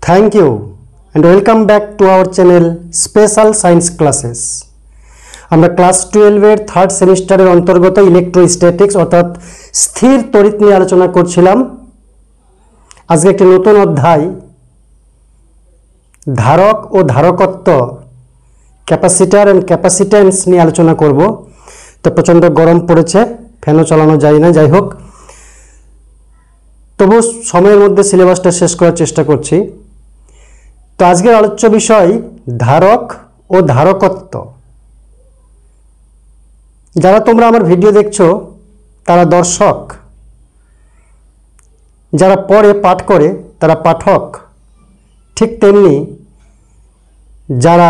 Thank you and welcome back to our channel Special Science Classes. আমরা class 12 এর third সেমিস্টারের অন্তর্গত electrostatics অর্থাৎ স্থির তড়িৎ নিয়ে আলোচনা করছিলাম। আজকে একটি নতুন অধ্যায় ধারক ও ধারকত্ব ক্যাপাসিটর এন্ড ক্যাপাসিট্যান্স নিয়ে আলোচনা করব। তো প্রচণ্ড গরম পড়েছে, ফ্যানও চালানো যায় না। যাই হোক, তবু সময়ের মধ্যে সিলেবাসটা শেষ করার চেষ্টা করছি। তো আজকের আলোচ্য বিষয় ধারক ও ধারকত্ব। যারা তোমরা আমার ভিডিও দেখছো তারা দর্শক, যারা পড়ে পাঠ করে তারা পাঠক, ঠিক তেমনি যারা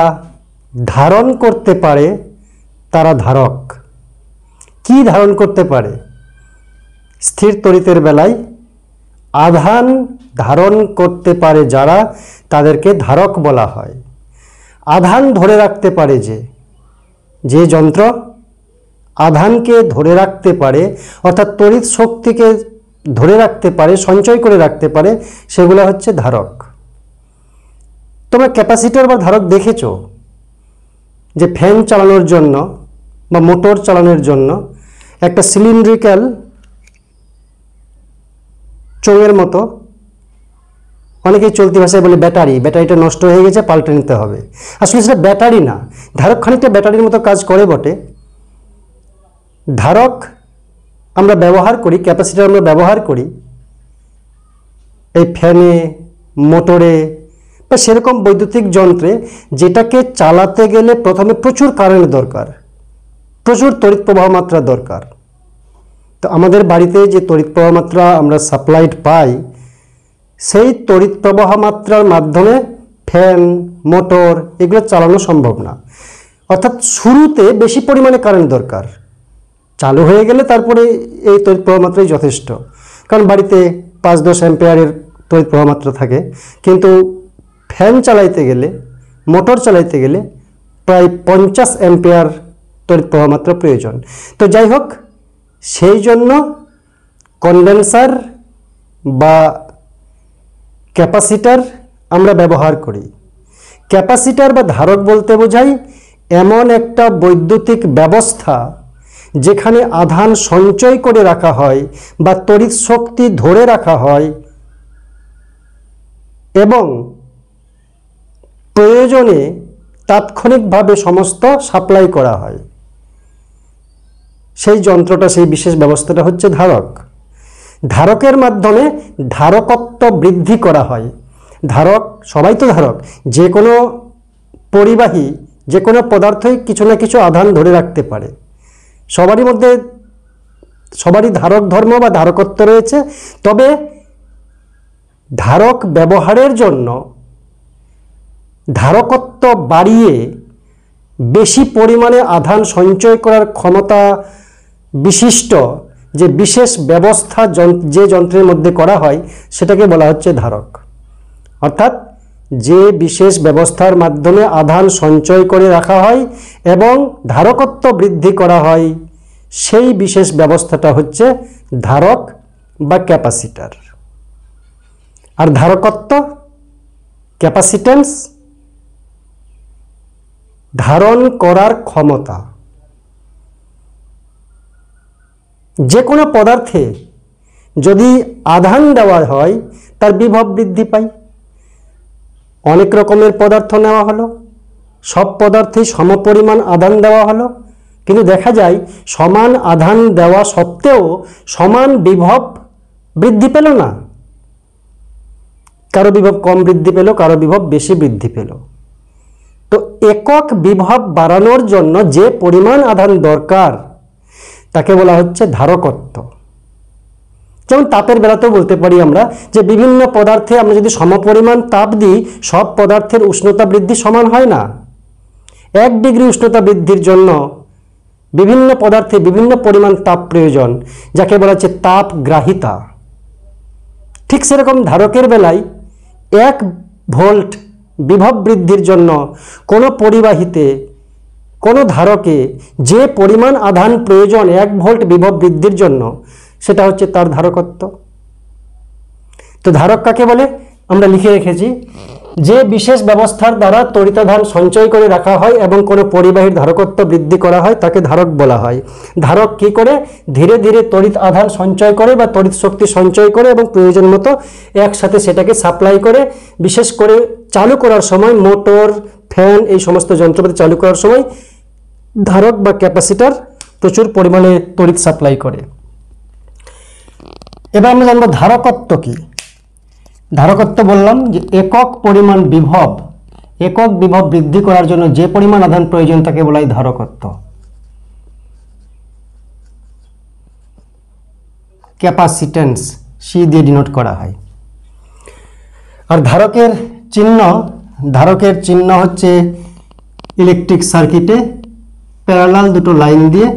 ধারণ করতে পারে তারা ধারক। কি ধারণ করতে পারে? স্থির তড়িতের বেলায় আধান ধারণ করতে পারে যারা, তাদেরকে ধারক বলা হয়। আধান ধরে রাখতে পারে যে যন্ত্র আধানকে ধরে রাখতে পারে, অর্থাৎ তড়িৎ শক্তিকে ধরে রাখতে পারে, সঞ্চয় করে রাখতে পারে, সেগুলো হচ্ছে ধারক। তোমরা ক্যাপাসিটর বা ধারক দেখেছো যে ফ্যান চালানোর জন্য বা মোটর চালানোর জন্য একটা সিলিন্ড্রিক্যাল চোঙের মতো, অনেকেই চলতি ভাষায় বলে ব্যাটারিটা নষ্ট হয়ে গেছে, পাল্টে নিতে হবে। আসলে সেটা ব্যাটারি না, ধারক খানিকটা ব্যাটারির মতো কাজ করে বটে। ধারক আমরা ব্যবহার করি, ক্যাপাসিটর আমরা ব্যবহার করি এই ফ্যানে, মোটরে বা সেরকম বৈদ্যুতিক যন্ত্রে, যেটাকে চালাতে গেলে প্রথমে প্রচুর কারেন্ট দরকার, প্রচুর তড়িৎ প্রবাহ মাত্রা দরকার। তো আমাদের বাড়িতে যে তড়িৎ প্রবাহ মাত্রা আমরা সাপ্লাইড পাই, সেই তড়িৎ প্রবাহ মাত্রার মাধ্যমে ফ্যান, মোটর এগুলো চালানো সম্ভব না। অর্থাৎ শুরুতে বেশি পরিমাণে কারেন্ট দরকার, চালু হয়ে গেলে তারপরে এই তড়িৎ প্রবাহ মাত্রাই যথেষ্ট। কারণ বাড়িতে 5-10 অ্যাম্পিয়ারের তড়িৎ প্রবাহ মাত্রা থাকে, কিন্তু ফ্যান চালাইতে গেলে, মোটর চালাইতে গেলে প্রায় 50 অ্যাম্পিয়ার তড়িৎ প্রবাহ মাত্রা প্রয়োজন। তো যাই হোক, সেই জন্য কনডেন্সার বা ক্যাপাসিটর আমরা ব্যবহার করি। ক্যাপাসিটর বা ধারক বলতে বোঝায় এমন একটা বৈদ্যুতিক ব্যবস্থা যেখানে আধান সঞ্চয় করে রাখা হয় বা তড়িৎ শক্তি ধরে রাখা হয় এবং প্রয়োজনে তাৎক্ষণিকভাবে সমস্ত সাপ্লাই করা হয়। সেই যন্ত্রটা, সেই বিশেষ ব্যবস্থাটা হচ্ছে ধারক। ধারকের মাধ্যমে ধারকত্ব বৃদ্ধি করা হয়। ধারক, সবাই তো ধারক, যে কোনো পরিবাহী, যে কোনো পদার্থই কিছু না কিছু আধান ধরে রাখতে পারে। সবারই মধ্যে সবারই ধারক ধর্ম বা ধারকত্ব রয়েছে। তবে ধারক ব্যবহারের জন্য ধারকত্ব বাড়িয়ে বেশি পরিমাণে আধান সঞ্চয় করার ক্ষমতা বিশিষ্ট যে বিশেষ ব্যবস্থা যে যন্ত্রের মধ্যে করা হয়, সেটাকে বলা হচ্ছে ধারক। অর্থাৎ যে বিশেষ ব্যবস্থার মাধ্যমে আধান সঞ্চয় করে রাখা হয় এবং ধারকত্ব বৃদ্ধি করা হয়, সেই বিশেষ ব্যবস্থাটা হচ্ছে ধারক বা ক্যাপাসিটর। আর ধারকত্ব, ক্যাপাসিট্যান্স, ধারণ করার ক্ষমতা। যে কোনো পদার্থে যদি আধান দেওয়া হয় তার বিভব বৃদ্ধি পায়। অনেক রকমের পদার্থ নেওয়া হলো, সব পদার্থে সমপরিমাণ আধান দেওয়া হলো, কিন্তু দেখা যায় সমান আধান দেওয়া সত্ত্বেও সমান বিভব বৃদ্ধি পেল না। কারো বিভব কম বৃদ্ধি পেল, কারো বিভব বেশি বৃদ্ধি পেল। তো একক বিভব বাড়ানোর জন্য যে পরিমাণ আধান দরকার তাকে বলা হচ্ছে ধারকত্ব। যেমন তাপের বেলাতেও বলতে পারি আমরা যে বিভিন্ন পদার্থে আমরা যদি সমপরিমাণ তাপ দিই, সব পদার্থের উষ্ণতা বৃদ্ধি সমান হয় না। 1 ডিগ্রি উষ্ণতা বৃদ্ধির জন্য বিভিন্ন পদার্থে বিভিন্ন পরিমাণ তাপ প্রয়োজন, যাকে বলা হচ্ছে তাপগ্রাহিতা। ঠিক সেরকম ধারকের বেলায় 1 ভোল্ট বিভব বৃদ্ধির জন্য কোনো পরিবাহীতে, কোনো ধারকে যে পরিমাণ আধান প্রয়োজন 1 ভোল্ট বিভব বৃদ্ধির জন্য, সেটা হচ্ছে তার ধারকত্ব। তো ধারক কাকে বলে? আমরা লিখে রেখেছি, যে বিশেষ ব্যবস্থার দ্বারা তড়িতাধান সঞ্চয় করে রাখা হয় এবং কোনো পরিবাহীর ধারকত্ব বৃদ্ধি করা হয় তাকে ধারক বলা হয়। ধারক কি করে? ধীরে ধীরে তড়িৎ আধান সঞ্চয় করে বা তড়িৎ শক্তি সঞ্চয় করে এবং প্রয়োজন মতো একসাথে সেটাকে সাপ্লাই করে। বিশেষ করে চালু করার সময় মোটর, ফ্যান এই সমস্ত যন্ত্রপাতি চালু করার সময় ধারক বা ক্যাপাসিটর প্রচুর পরিমাণে তড়িৎ সাপ্লাই করে। এবার আমরা জানবো ধারকত্ব কি। ধারকত্ব বললাম যে একক পরিমাণ বিভব, একক বিভব বৃদ্ধি করার জন্য যে পরিমাণ আধান প্রয়োজন তাকে বলা হয় ধারকত্ব। ক্যাপাসিট্যান্স সি দিয়ে ডিনোট করা হয়। আর ধারকের চিহ্ন হচ্ছে ইলেকট্রিক সার্কিটে প্যারালাল দুটো লাইন দিয়ে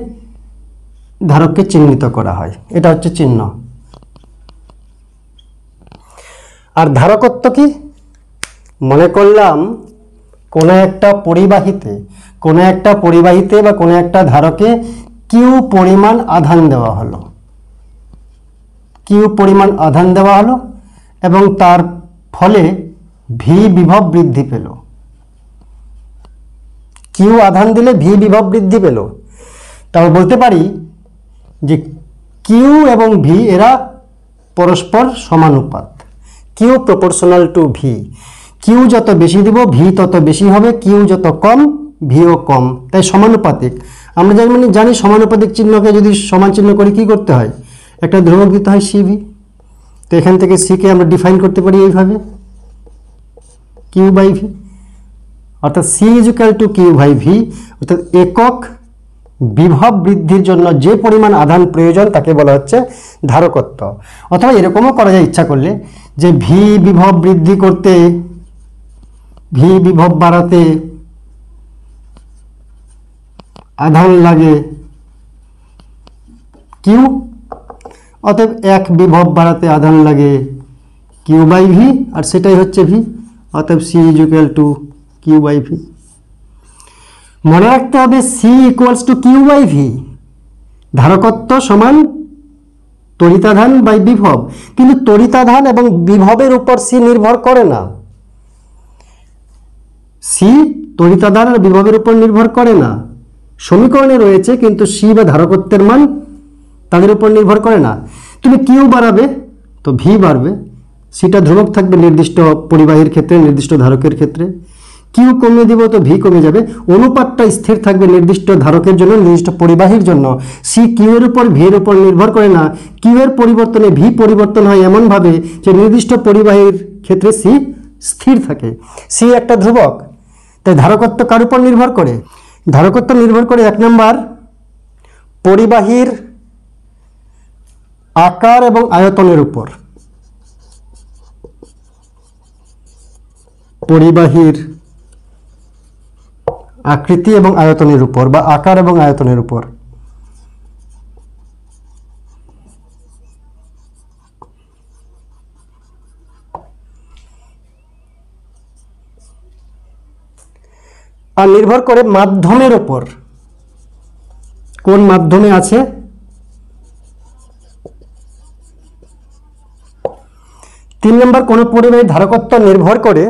ধারককে চিহ্নিত করা হয়, এটা হচ্ছে চিহ্ন। আর ধারকত্ব কি? মনে করলাম কোনো একটা পরিবাহীতে বা কোনো একটা ধারকে কিউ পরিমাণ আধান দেওয়া হলো, এবং তার ফলে ভি বিভব বৃদ্ধি পেল। কিউ আধান দিলে ভি বিভব বৃদ্ধি পেল। তারপর বলতে পারি যে কিউ এবং ভি এরা পরস্পর সমানুপাত, কিউ প্রপোর্শনাল টু ভি। কিউ যত বেশি দিব ভি তত বেশি হবে, কিউ যত কম ভিও কম, তাই সমানুপাতিক। আমরা জানি সমানুপাতিক চিহ্নকে যদি সমান চিহ্ন করি কি করতে হয়? একটা ধ্রুবক দিতে হয় সিভি। তো এখান থেকে সিকে আমরা ডিফাইন করতে পারি এইভাবে, কিউ বাই ভি, অর্থাৎ C is equal to Q by V. অর্থাৎ একক বিভব বৃদ্ধির জন্য যে পরিমাণ আধান প্রয়োজন তাকে বলা হচ্ছে ধারকত্ব। অথবা এরকমও করা যায় ইচ্ছা করলে, যে ভি বিভব বৃদ্ধি করতে, ভি বিভব বাড়াতে আধান লাগে কিউ, অতএব এক বিভব বাড়াতে আধান লাগে কিউ বাই ভি, আর সেটাই হচ্ছে ভি। অতএব C is equal to Q by V. মনে রাখতে হবে C equals to Q by V, ধারকত্ব সমান তড়িতাধান বাই বিভব। কিন্তু তড়িতাধান এবং বিভবের উপর সি নির্ভর করে না, সি তড়িতাধান আর বিভবের উপর নির্ভর করে না। সমীকরণে রয়েছে, কিন্তু সি বা ধারকত্বের মান তাদের উপর নির্ভর করে না। তুমি কিউ বাড়াবে তো ভি বাড়বে, সিটা ধ্রুবক থাকবে নির্দিষ্ট পরিবাহীর ক্ষেত্রে, নির্দিষ্ট ধারকের ক্ষেত্রে। কিউ কমিয়ে দিব তো ভি কমে যাবে, অনুপাতটা স্থির থাকবে নির্দিষ্ট ধারকের জন্য, নির্দিষ্ট পরিবাহীর জন্য। সি কিউ এর উপর ভি এর উপর নির্ভর করে না, কিউ এর পরিবর্তনে ভি পরিবর্তন হয় এমনভাবে যে নির্দিষ্ট পরিবাহীর ক্ষেত্রে সি স্থির থাকে। সি একটা ধ্রুবক, তাই ধারকত্ব কার উপর নির্ভর করে? ধারকত্ব নির্ভর করে 1 নম্বর পরিবাহীর আকার এবং আয়তনের উপর। পরিবাহীর আকৃতি এবং আয়তনের উপর, বা আকার এবং আয়তনের উপর। আর নির্ভর করে মাধ্যমের উপর, কোন মাধ্যমে আছে। 3 নম্বর কোন পরিবাহীর ধারকত্ব নির্ভর করে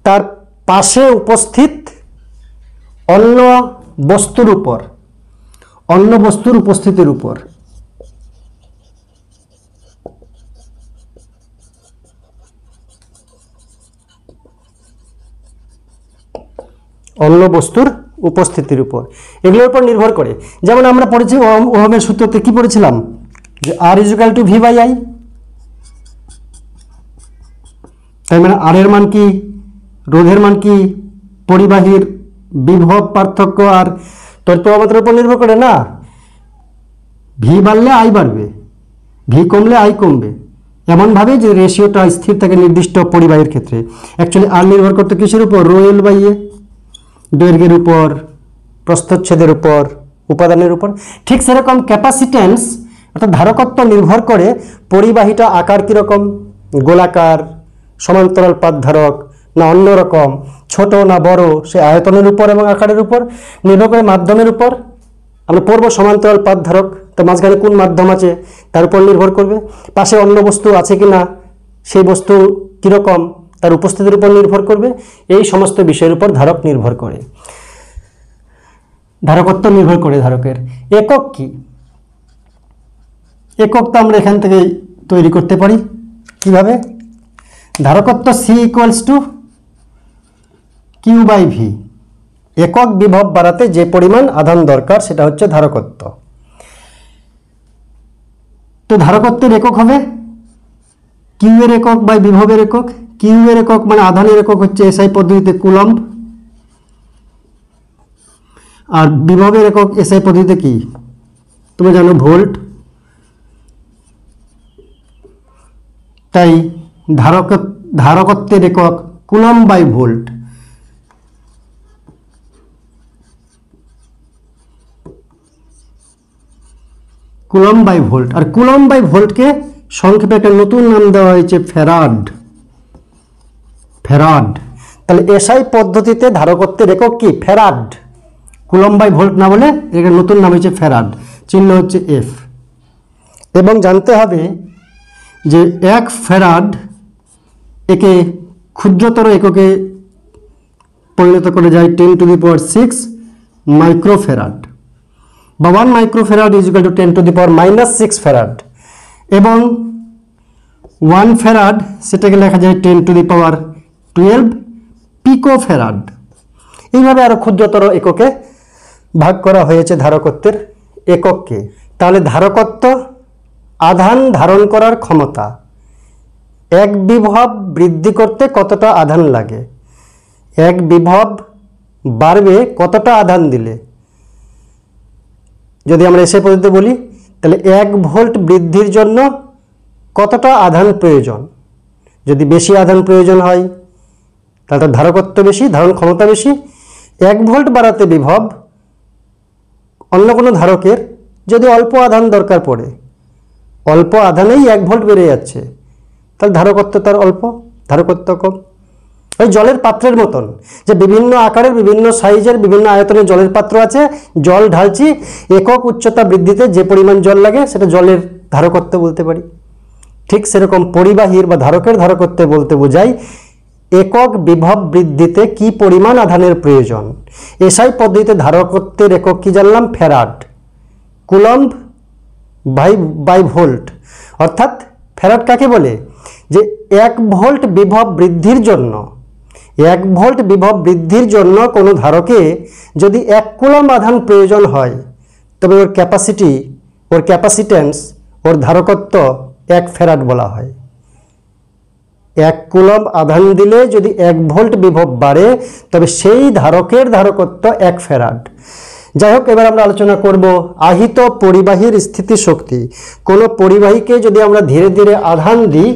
তার পাশে উপস্থিত অন্য বস্তুর উপর, অন্য বস্তুর উপস্থিতির উপর। অন্য বস্তুর উপস্থিতির উপর, এগুলোর উপর নির্ভর করে। যেমন আমরা পড়েছি ওহমের সূত্রতে কি পড়েছিলাম, যে R is equal to V by I. তাই মানে আর এর মান কি, রোধের মান কি, পরিবাহীর বিভব পার্থক্য আর তড়িৎ প্রবাহের উপর নির্ভর করে না। ভি বাড়লে আই বাড়বে, ভি কমলে আই কমবে, এমনভাবে যে রেশিওটা স্থির থাকে নির্দিষ্ট পরিবাহীর ক্ষেত্রে। অ্যাকচুয়ালি আর নির্ভর করতে কিসের উপর? রো এল বাই এ, দৈর্ঘ্যের উপর, প্রস্থচ্ছেদের উপর, উপাদানের উপর। ঠিক সেরকম ক্যাপাসিট্যান্স অর্থাৎ ধারকত্ব নির্ভর করে পরিবাহীটা আকার কীরকম, গোলাকার, সমান্তরাল পাত ধারক না অন্যরকম, ছোট না বড়, সে আয়তনের উপর এবং আকারের উপর নির্ভর করে। মাধ্যমের উপর আমরা পড়ব সমান্তরাল পাত ধারক, তো মাঝখানে কোন মাধ্যম আছে তার উপর নির্ভর করবে। পাশে অন্য বস্তু আছে কি না সেই বস্তু কীরকম তার উপস্থিতির উপর নির্ভর করবে, এই সমস্ত বিষয়ের উপর ধারক নির্ভর করে, ধারকত্ব নির্ভর করে ধারকের। একক কি? একক তো আমরা এখান থেকে তৈরি করতে পারি। কিভাবে? ধারকত্ব C equals to Q by V. একক বিভব বাড়াতে যে পরিমাণ আধান দরকার সেটা হচ্ছে ধারকত্ব। তো ধারকত্বের একক হবে কিউ এর একক বাই বিভবের একক। কিউ এর একক মানে আধানের একক হচ্ছে এসআই পদ্ধতিতে কুলম্ব, আর বিভবের একক এসআই পদ্ধতিতে কি তোমরা জানো, ভোল্ট। তাই ধারকত্বের একক coulomb by volt. Coulomb by volt. আর কুলম্ব বাই ভোল্টকে সংক্ষেপে একটা নতুন নাম দেওয়া হয়েছে ফ্যারাড। ফ্যারাড। তাহলে এসআই পদ্ধতিতে ধারকত্বের একক কি? ফ্যারাড। কুলম্ব বাই ভোল্ট না বলে এর নতুন নাম হচ্ছে ফ্যারাড, চিহ্ন হচ্ছে এফ। এবং জানতে হবে যে 1 ফ্যারাড একে ক্ষুদ্রতর এককে পরিণত করে যায় 10⁶ মাইক্রোফ্যারাড, বা 1 microfarad is equal two 10⁻⁻6 farad. এবং 1 ফ্যারাড সেটাকে লেখা যায় 10⁻12 পিকোফ্যারাড। এইভাবে আরো ক্ষুদ্রতর এককে ভাগ করা হয়েছে ধারকত্বের একককে। তাহলে ধারকত্ব আধান ধারণ করার ক্ষমতা। এক বিভব বৃদ্ধি করতে কতটা আধান লাগে, এক বিভব বাড়বে কতটা আধান দিলে। যদি আমরা এসে পদ্ধতিতে বলি তাহলে 1 ভোল্ট বৃদ্ধির জন্য কতটা আধান প্রয়োজন। যদি বেশি আধান প্রয়োজন হয় তাহলে তার ধারকত্ব বেশি, ধারণ ক্ষমতা বেশি। 1 ভোল্ট বাড়াতে বিভব অন্য কোনো ধারকের যদি অল্প আধান দরকার পড়ে, অল্প আধানেই 1 ভোল্ট বেড়ে যাচ্ছে, তাহলে ধারকত্ব তার অল্প, ধারকত্ব কম। ওই জলের পাত্রের মতন, যে বিভিন্ন আকারের বিভিন্ন সাইজের বিভিন্ন আয়তনের জলের পাত্র আছে, জল ঢালছি, একক উচ্চতা বৃদ্ধিতে যে পরিমাণ জল লাগে সেটা জলের ধারকত্ব বলতে পারি। ঠিক সেরকম পরিবাহীর বা ধারকের ধারকত্ব বলতে বোঝায় একক বিভব বৃদ্ধিতে কি পরিমাণ আধানের প্রয়োজন। এসআই পদ্ধতিতে ধারকত্বের একক কি জানলাম? ফ্যারাড। Coulomb by volt. অর্থাৎ ফ্যারাড কাকে বলে? যে 1 ভোল্ট বিভব বৃদ্ধির জন্য, 1 ভোল্ট বিভব বৃদ্ধির জন্য কোনো ধারকে যদি 1 কুলম্ব আধান প্রয়োজন হয় তবে ওর ক্যাপাসিটি, ওর ক্যাপাসিট্যান্স, ওর ধারকত্ব 1 ফ্যারাড বলা হয়। 1 কুলম্ব আধান দিলে যদি 1 ভোল্ট বিভব বাড়ে তবে সেই ধারকের ধারকত্ব 1 ফ্যারাড। যাই হোক, এবার আমরা আলোচনা করব আহিত পরিবাহীর স্থিতিশক্তি। কোনো পরিবাহীকে যদি আমরা ধীরে ধীরে আধান দিই,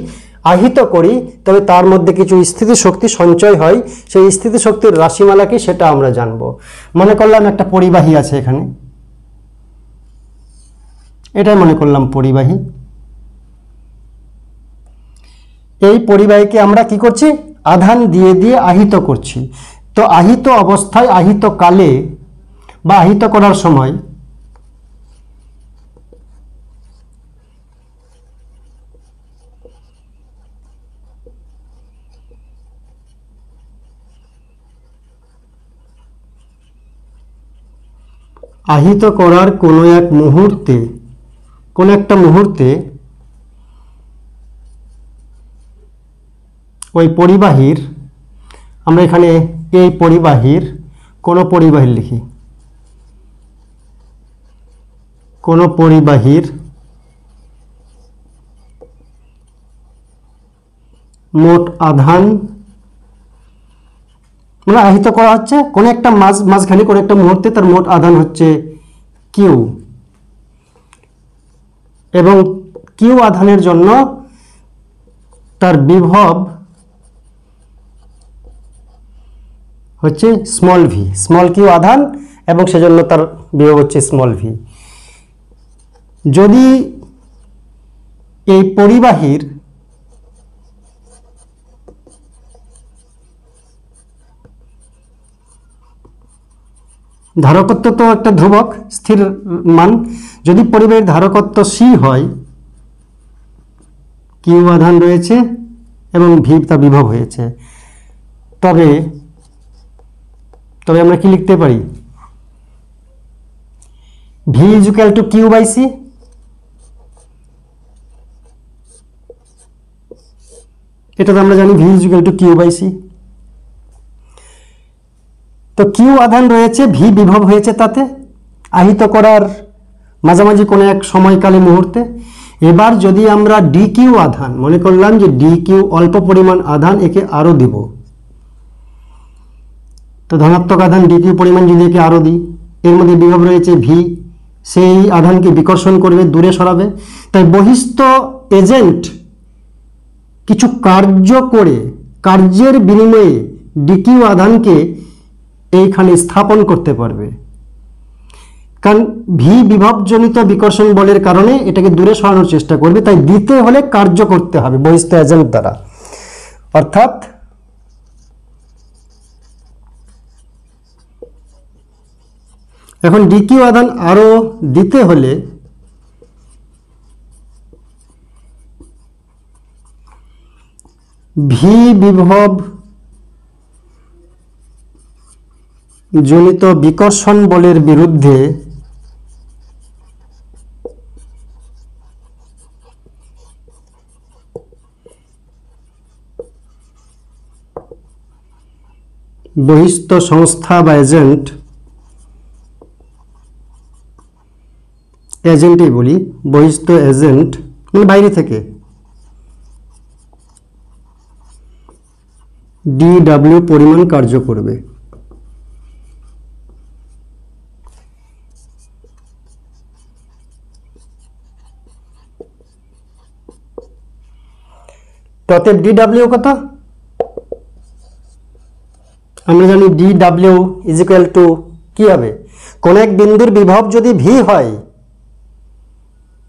আহিত করি, তবে তার মধ্যে কিছু স্থিতিশক্তি সঞ্চয় হয়। সেই স্থিতিশক্তির রাশিমালা কি সেটা আমরা জানব। মনে করলাম একটা পরিবাহী আছে এখানে, এটাই মনে করলাম পরিবাহী। এই পরিবাহীকে আমরা কি করছি? আধান দিয়ে দিয়ে আহিত করছি। তো আহিত অবস্থায়, আহিত কালে বা আহিত করার সময় আহিত করার কোনো এক মুহূর্তে, কোনো একটা মুহূর্তে ওই পরিবাহীর, আমরা এখানে এই পরিবাহীর, কোনো পরিবাহীর লিখি, কোনো পরিবাহীর মোট আধান মানে আহিত করা হচ্ছে কোনো একটা মাঝখানে কোনো একটা মুহূর্তে, তার মোট আধান হচ্ছে কিউ, এবং কিউ আধানের জন্য তার বিভব হচ্ছে স্মল ভি, স্মল কিউ আধান, এবং সেজন্য তার বিভব হচ্ছে স্মল ভি। যদি এই পরিবাহীর ধারকত্ব তো একটা ধ্রুবক স্থির মান, যদি পরিবাহীর ধারকত্ব সি হয়, কিউ আধান রয়েছে, এবং ভি তা বিভব হয়েছে। তবে তবে আমরা কি লিখতে পারি, V is equal to Q by C. এটা তো আমরা জানি V is equal to Q by C. তো কিউ আধান রয়েছে, ভি বিভব হয়েছে তাতে আহিত করার মাঝামাঝি কোনো এক সময়কালে মুহূর্তে। এবার যদি আমরা ডি কিউ আধান মনে করলাম যে ডি কিউ অল্প পরিমাণ আধান, একে আরও দিব, তো ধনাত্মক আধান ডি কিউ পরিমাণ যদি একে আরও দিই, এর মধ্যে বিভব রয়েছে ভি, সেই আধানকে বিকর্ষণ করবে, দূরে সরাবে। তাই বহিস্থ এজেন্ট কিছু কার্য করে কার্যের বিনিময়ে ডি কিউ আধানকে এইখানে স্থাপন করতে পারবে, কারণ ভি বিভবজনিত বিকর্ষণ বলের কারণে এটাকে দূরে সরানোর চেষ্টা করবে। তাই দিতে হলে কার্য করতে হবে বহিস্থ এজেন্ট দ্বারা। অর্থাৎ এখন ডি কিউ আধান আরো দিতে হলে ভি বিভব জনিত বিকর্ষণ বলের বিরুদ্ধে বহিস্থ সংস্থা বা এজেন্টই বলি, বহিস্থ এজেন্ট মানে বাইরে থেকে DW পরিমাণ কার্য করবে। অতএব DW কত? আমরা জানি DW ইজ ইকুয়াল টু কি হবে, কোন এক বিন্দুর বিভব যদি ভি হয়,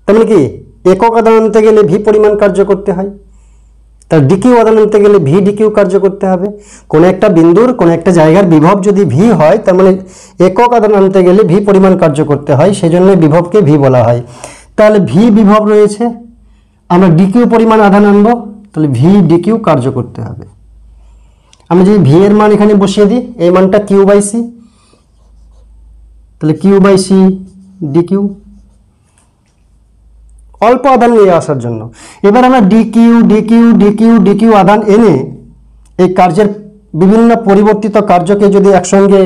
তার মানে কি একক আধান আনতে গেলে ভি পরিমাণ কার্য করতে হয়, তার ডিকিউ আধান আনতে গেলে ভি ডিকিউ কার্য করতে হবে। কোন একটা বিন্দুর কোন একটা জায়গার বিভব যদি ভি হয়, তার মানে একক আধান আনতে গেলে ভি পরিমাণ কার্য করতে হয়, সেজন্য বিভবকে ভি বলা হয়। তাহলে ভি বিভব রয়েছে, আমরা ডিকিউ পরিমাণ আধান আনবো, তাহলে ভি ডিকিউ কার্য করতে হবে। আমি যদি ভি এর মান এখানে বসিয়ে দিই, এই মানটা কিউ বাই সি, তাহলে কিউ বাই সি ডিকিউ, অল্প আধান নিয়ে আসার জন্য। এবার আমরা ডিকিউ ডিকিউ ডিকিউ ডিকিউ আধান এনে এই কার্যের বিভিন্ন পরিবর্তিত কার্যকে যদি একসঙ্গে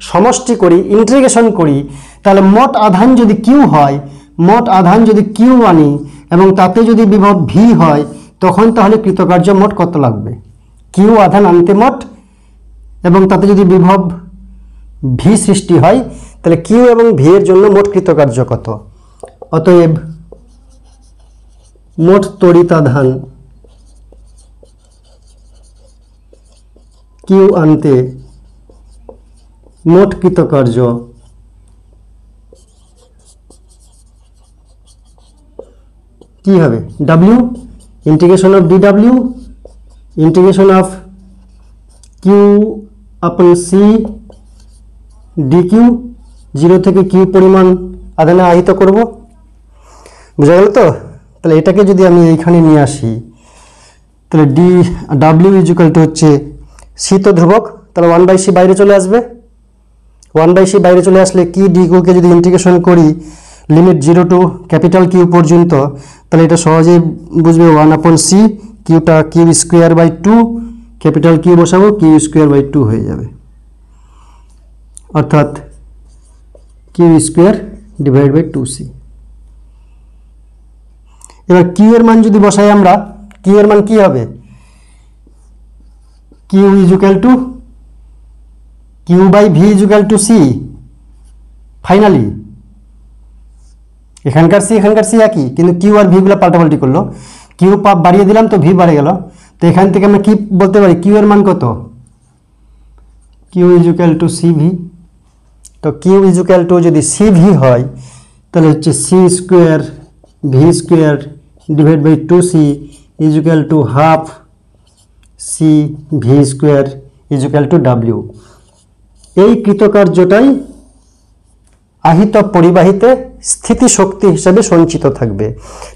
সমষ্টি করি, ইন্টিগ্রেশন করি, তাহলে মোট আধান যদি কিউ হয়, মোট আধান যদি কিউ আনি এবং তাতে যদি বিভব ভি হয়, তখন তাহলে কৃতকার্য মোট কত লাগবে, কিউ আধান আনতে মোট এবং তাতে যদি বিভব ভি সৃষ্টি হয়, তাহলে কিউ এবং ভি এর জন্য মোট কৃতকার্য কত। অতএব মোট তড়িতাধান কিউ আনতে মোট কৃতকার্য কি হবে, W integration of d W integration of Q upon C d Q, zero থেকে কিউ পরিমাণ আধানে আহিত করব। বুঝা গেল তো? তাহলে এটাকে যদি আমি এইখানে নিয়ে আসি, তাহলে D W is equal two হচ্ছে সি তো ধ্রুবক, তাহলে 1/c বাইরে চলে আসবে। 1/c বাইরে চলে আসলে কি ডি কিউকে যদি ইন্টিগ্রেশন করি লিমিট 0 টু ক্যাপিটাল কিউ পর্যন্ত, তাহলে এটা সহজেই বুঝবে 1/c, কিউটা Q square by 2, capital Q বসাবো, কিউ স্কোয়ার বাই 2 হয়ে যাবে, অর্থাৎ Q square divide by 2c। এবার কিউ এর মান যদি বসাই আমরা, কিউ এর মান কি হবে, Q is equal to Q by V is equal to C. Finally এখানকার সি একই, কিন্তু কিউ আর ভি গুলো পাল্টাপাল্টি করলো, কিউ বাড়িয়ে দিলাম তো ভি বাড়ে গেল। তো এখান থেকে আমরা কি বলতে পারি, কিউ এর মান কত, Q is equal to C V. তো কিউ ইজ ইকুয়াল টু যদি সি ভি হয়, তাহলে হচ্ছে C square V square divide by 2c is equal to half C V square is equal to W. এই কৃতকার্যটাই আহিত পরিবাহিতে স্থিতি শক্তি হিসাবে সঞ্চিত থাকবে।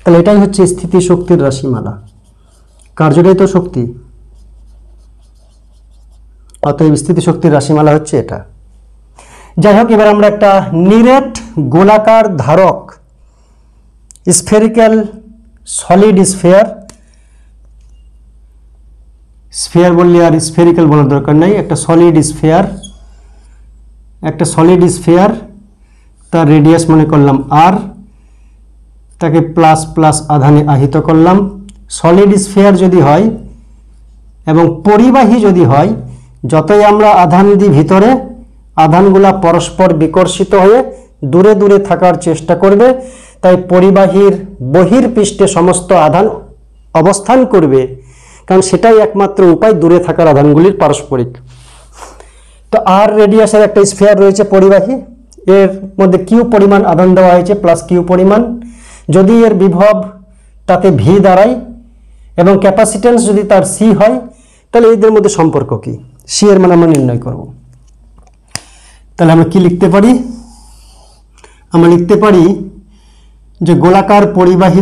তাহলে এটাই হচ্ছে স্থিতি শক্তির রাশিমালা। কার্যটাই তো শক্তি, অতএব স্থিতিশক্তির রাশিমালা হচ্ছে এটা। যাই হোক, এবার আমরা একটা নিরেট গোলাকার ধারক স্ফেরিক্যাল সলিড স্ফিয়ার, স্ফিয়ার বললে আর স্ফেরিক্যাল বলার দরকার নাই, একটা সলিড স্ফিয়ার, তার রেডিয়াস মনে করলাম আর, তাকে প্লাস প্লাস আধানে আহিত করলাম। সলিড স্ফিয়ার যদি হয় এবং পরিবাহী যদি হয়, যতই আমরা আধান দিই ভিতরে, আধানগুলা পরস্পর বিকর্ষিত হয়ে দূরে দূরে থাকার চেষ্টা করবে, তাই পরিবাহীর বহির্পৃষ্ঠে সমস্ত আধান অবস্থান করবে, কারণ সেটাই একমাত্র উপায় দূরে থাকার আধানগুলির পারস্পরিক। তো আর রেডিয়াসের একটা স্ফিয়ার রয়েছে পরিবাহী, এর মধ্যে কিউ পরিমাণ আধান দেওয়া হয়েছে প্লাস কিউ পরিমাণ। যদি এর বিভব তাতে ভি দাঁড়ায় এবং ক্যাপাসিট্যান্স যদি তার সি হয়, তাহলে এদের মধ্যে সম্পর্ক কি, সি এর মান আমরা নির্ণয় করব। তাহলে আমরা কি লিখতে পারি? আমরা লিখতে পারি যে গোলাকার পরিবাহী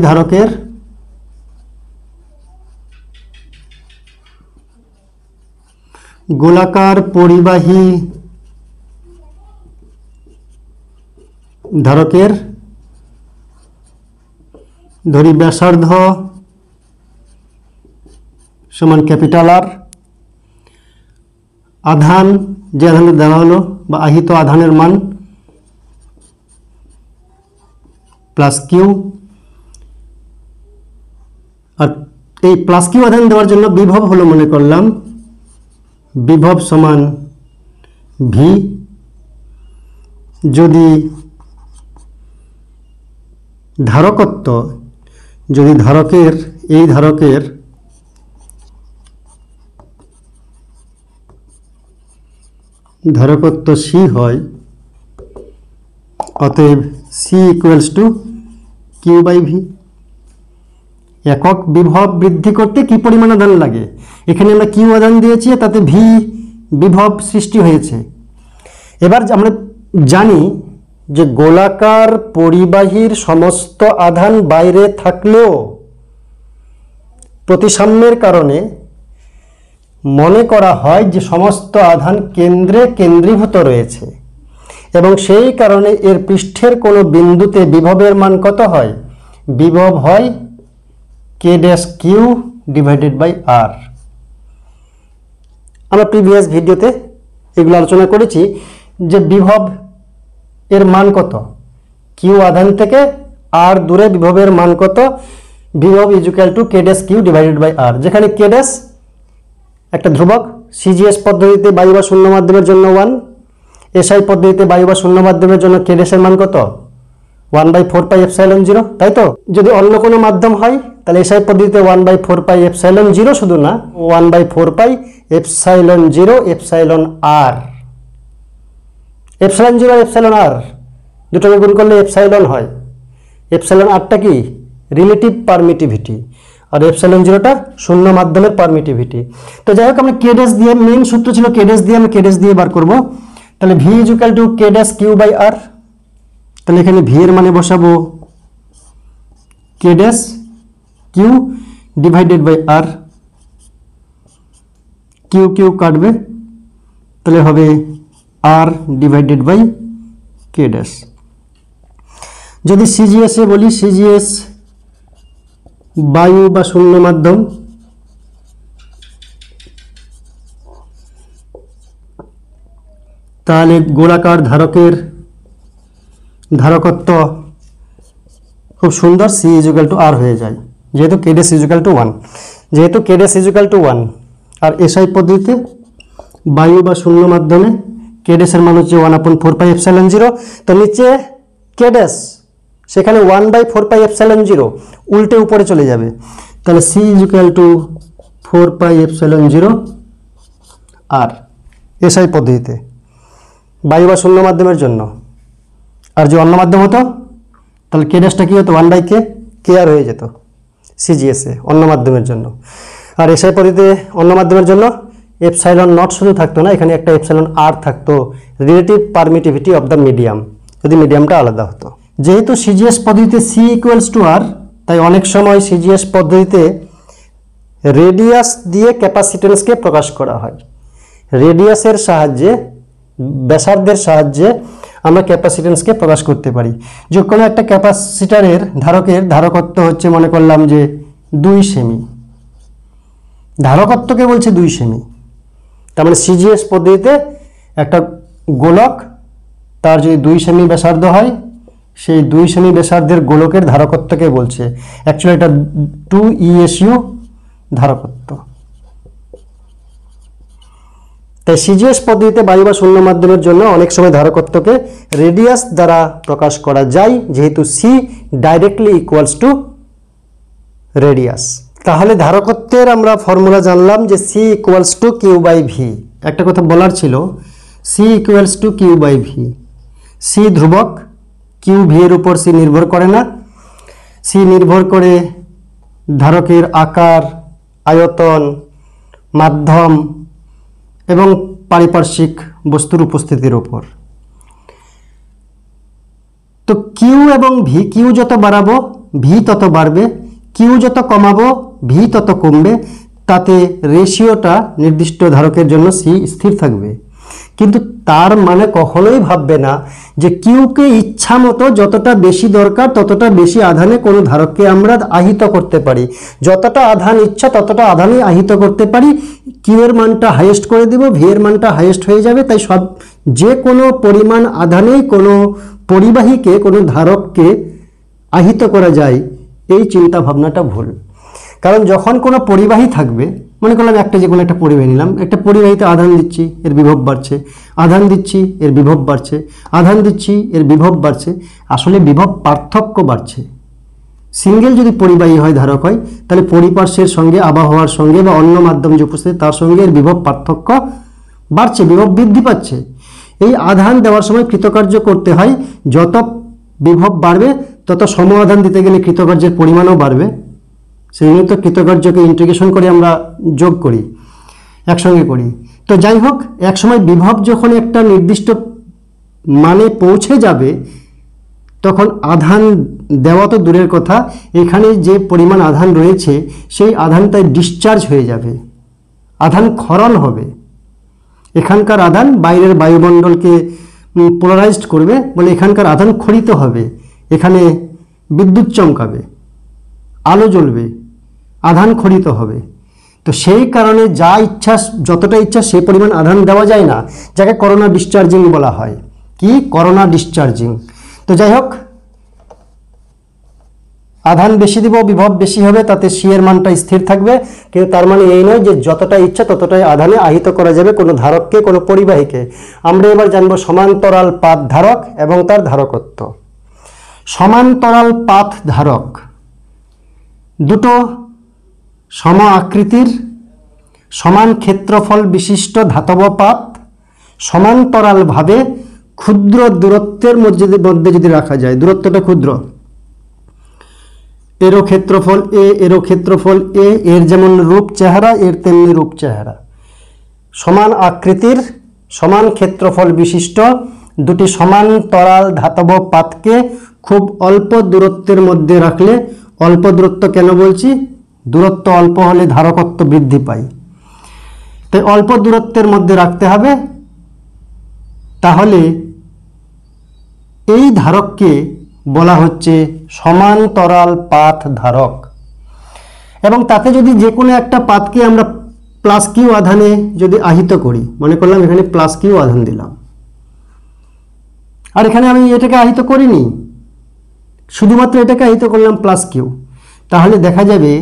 ধারকের ধরি ব্যাসার্ধ সমান ক্যাপিটাল আর, আধান যে আধানে দেওয়া হলো বা আহিত আধানের মান প্লাস কিউ, আর এই প্লাস কিউ আধান দেওয়ার জন্য বিভব হলো মনে করলাম বিভব সমান ভি। যদি ধারকত্ব, যদি এই ধারকের ধারকত্ব সি হয়, অতএব C equals to Q by V. একক বিভব বৃদ্ধি করতে কি পরিমাণ আধান লাগে, এখানে আমরা কিউ আধান দিয়েছি, তাতে ভি বিভব সৃষ্টি হয়েছে। এবার আমরা জানি যে গোলাকার পরিবাহীর সমস্ত আধান বাইরে থাকলেও প্রতিসাম্যের কারণে মনে করা হয় যে সমস্ত আধান কেন্দ্রে কেন্দ্রীভূত রয়েছে, এবং সেই কারণে এর পৃষ্ঠের কোনো বিন্দুতে বিভবের মান কত হয়? বিভব হয় K dash Q divided by R. আমরা প্রিভিয়াস ভিডিওতে এগুলো আলোচনা করেছি যে বিভব এর মান কত, কিউ আধান থেকে আর দূরে বিভবের মান কত, বিভব is equal to K dash Q divided by R, যেখানে কে ড্যাশ একটা ধ্রুবক। সিজিএস পদ্ধতিতে বায়ু বা শূন্য মাধ্যমের জন্য 1, এসআই পদ্ধতিতে বায়ু বা শূন্য মাধ্যমের জন্য কে ড্যাশের মান কত? 1/4πε0, তাই তো? যদি অন্য কোনো মাধ্যম হয় তাহলে এসআই পদ্ধতিতে 1/4πε0 শুধু না, 1/4πε0 আর, এপসাইলন 0 আর এপসাইলন আর দুটোকে গুণ করলে এপসাইলন হয়। এপসাইলন আরটা কি? রিলেটিভ পারমিটিভিটি, আর এপসাইলন 0টা শূন্য মাধ্যমের পারমিটিভিটি। তো যাই হোক, আমরা কে ড্যাশ দিয়ে, মেইন সূত্র ছিল কে ড্যাশ দিয়ে, আমি কে ড্যাশ দিয়ে বার করব। তাহলে V is equal to K dash Q by R. তাহলে এখানে ভি এর মানে বসাবো K dash Q divided by R, Q Q কাটবে, তাহলে হবে R divided by K dash. যদি সিজিএস এ বলি, সিজিএস বায়ু বা শূন্য মাধ্যম, তাহলে গোলাকার ধারকের ধারকত্ব খুব সুন্দর, C is equal to R হয়ে যায়, যেহেতু K dash is equal to 1, যেহেতু K dash is equal to 1। আর এসআই পদ্ধতিতে বায়ু বা শূন্য মাধ্যমে কে ড্যাশের মান হচ্ছে 1/4πε0। তো নিচে কে ড্যাশ, সেখানে 1/4πε0 উল্টে উপরে চলে যাবে, তাহলে সি ইজ ইকুয়াল টু 4πε0 আর এসআই পদ্ধতিতে বায়ু বা শূন্য মাধ্যমের জন্য। আর যে অন্য মাধ্যম হতো তাহলে কে ড্যাশটা কী হতো? 1/k, কে আর হয়ে যেত সিজিএসে অন্য মাধ্যমের জন্য। আর এসআই পদ্ধতিতে অন্য মাধ্যমের জন্য এপসাইলন নট শুধু থাকতো না, এখানে একটা এপসাইলন আর থাকতো, relative permittivity of the medium, যদি মিডিয়ামটা আলাদা হতো। যেহেতু সিজিএস পদ্ধতিতে সি ইকুয়ালস টু আর, তাই অনেক সময় সিজিএস পদ্ধতিতে রেডিয়াস দিয়ে ক্যাপাসিট্যান্সকে প্রকাশ করা হয়। রেডিয়াসের সাহায্যে, ব্যাসার্ধের সাহায্যে আমরা ক্যাপাসিট্যান্সকে প্রকাশ করতে পারি। যে কোনো একটা ক্যাপাসিটরের ধারকের ধারকত্ব হচ্ছে, মনে করলাম যে 2 সেমি, ধারকত্বকে বলছে 2 সেমি। তার মানে সিজিএস পদ্ধতিতে একটা গোলক, তার যদি 2 সেমি ব্যাসার্ধ হয়, সেই 2 সেমি ব্যাসার্ধের গোলকের ধারকত্বকে বলছে, অ্যাকচুয়ালি এটা 2 ESU ধারকত্ব। তাই সিজিএস পদ্ধতিতে বায়ু বা শূন্য মাধ্যমের জন্য অনেক সময় ধারকত্বকে রেডিয়াস দ্বারা প্রকাশ করা যায়, যেহেতু C directly equals to radius. তাহলে ধারকত্বের আমরা ফর্মুলা জানলাম যে C equals to Q by V. একটা কথা বলার ছিল, C equals to Q by V. C ধ্রুবক, কিউ ভি এর উপর সি নির্ভর করে না। সি নির্ভর করে ধারকের আকার, আয়তন, মাধ্যম এবং পারিপার্শ্বিক বস্তুর উপস্থিতির উপর। তো কিউ এবং ভি, কিউ যত বাড়াবো ভি তত বাড়বে, কিউ যত কমাবো ভি তত কমবে। তাতে রেশিওটা নির্দিষ্ট ধারকের জন্য সি স্থির থাকবে। কিন্তু তার মানে কখনোই ভাববে না যে কিউকে ইচ্ছা মতো যতটা বেশি দরকার ততটা বেশি আধানে কোনো ধারককে আমরা আহিত করতে পারি। যতটা আধান ইচ্ছা ততটা আধানে আহিত করতে পারি। কিউ এর মানটা হাইয়েস্ট করে দিব, ভি এর মানটা হাইয়েস্ট হয়ে যাবে। তাই সব যে কোনো পরিমাণ আধানেই কোনো পরিবাহীকে, কোনো ধারককে আহিত করা যায়, এই চিন্তা ভাবনাটা ভুল। কারণ যখন কোনো পরিবাহী থাকবে, মনে করলাম একটা যে কোনো একটা পরিবাহী নিলাম, একটা পরিবাহীতে আধান দিচ্ছি, এর বিভব বাড়ছে, আধান দিচ্ছি, এর বিভব বাড়ছে, আধান দিচ্ছি, এর বিভব বাড়ছে। আসলে বিভব পার্থক্য বাড়ছে। সিঙ্গেল যদি পরিবাহী হয়, ধারক হয়, তাহলে পরিপার্শ্বের সঙ্গে, আবহাওয়ার সঙ্গে বা অন্য মাধ্যম যে উপস্থিত তার সঙ্গে এর বিভব পার্থক্য বাড়ছে, বিভব বৃদ্ধি পাচ্ছে। এই আধান দেওয়ার সময় কৃতকার্য করতে হয়, যত বিভব বাড়বে তত সম আধান দিতে গেলে কৃতকার্যের পরিমাণও বাড়বে। সেই জন্য তো কৃতকার্যকে ইন্টিগ্রেশন করে আমরা যোগ করি, একসঙ্গে করি। তো যাই হোক, একসময় বিভব যখন একটা নির্দিষ্ট মানে পৌঁছে যাবে, তখন আধান দেওয়া তো দূরের কথা, এখানে যে পরিমাণ আধান রয়েছে সেই আধানটাই ডিসচার্জ হয়ে যাবে, আধান ক্ষরণ হবে। এখানকার আধান বাইরের বায়ুমণ্ডলকে পোলারাইজড করবে বলে এখানকার আধান ক্ষরিত হবে, এখানে বিদ্যুৎ চমকাবে, আলো জ্বলবে, আধান ক্ষরিত হবে। তো সেই কারণে যা ইচ্ছা, যতটা ইচ্ছা সে পরিমাণ আধান দেওয়া যায় না, যাকে করোনা ডিসচার্জিং বলা হয়। কি? Corona discharging. তো যাই হোক, আধান বেশি দিব, বিভব বেশি হবে, তাতে সি এর মানটা স্থির থাকবে। কিন্তু তার মানে এই নয় যে যতটা ইচ্ছা ততটাই আধানে আহিত করা যাবে কোনো ধারককে, কোনো পরিবাহীকে। আমরা এবার জানবো সমান্তরাল পাত ধারক এবং তার ধারকত্ব। সমান্তরাল পাত ধারক দুটো সম আকৃতির, সমান ক্ষেত্রফল বিশিষ্ট ধাতব পাত সমান্তরালভাবে ক্ষুদ্র দূরত্বের মধ্যে যদি রাখা যায়, দূরত্বটা ক্ষুদ্র, এরও ক্ষেত্রফল এ, এরও ক্ষেত্রফল এ, এর যেমন রূপ চেহারা এর তেমনি রূপ চেহারা, সমান আকৃতির, সমান ক্ষেত্রফল বিশিষ্ট দুটি সমান্তরাল ধাতব পাতকে খুব অল্প দূরত্বের মধ্যে রাখলে, অল্প দূরত্ব কেন বলছি? দূরত্ব অল্প হলে ধারকত্ব বৃদ্ধি পায়। তাই অল্প দূরত্বের মধ্যে রাখতে হবে। তাহলে এই ধারককে বলা হচ্ছে সমান্তরাল পাত ধারক। এবং তাতে যদি যে কোনো একটা পাতকে আমরা প্লাস কিউ আধানে যদি আহিত করি, মনে করলাম এখানে প্লাস কিউ আধান দিলাম, আর এখানে আমি এটাকে আহিত করিনি, শুধুমাত্র এটাকে আহিত করলাম প্লাস কিউ, তাহলে দেখা যাবে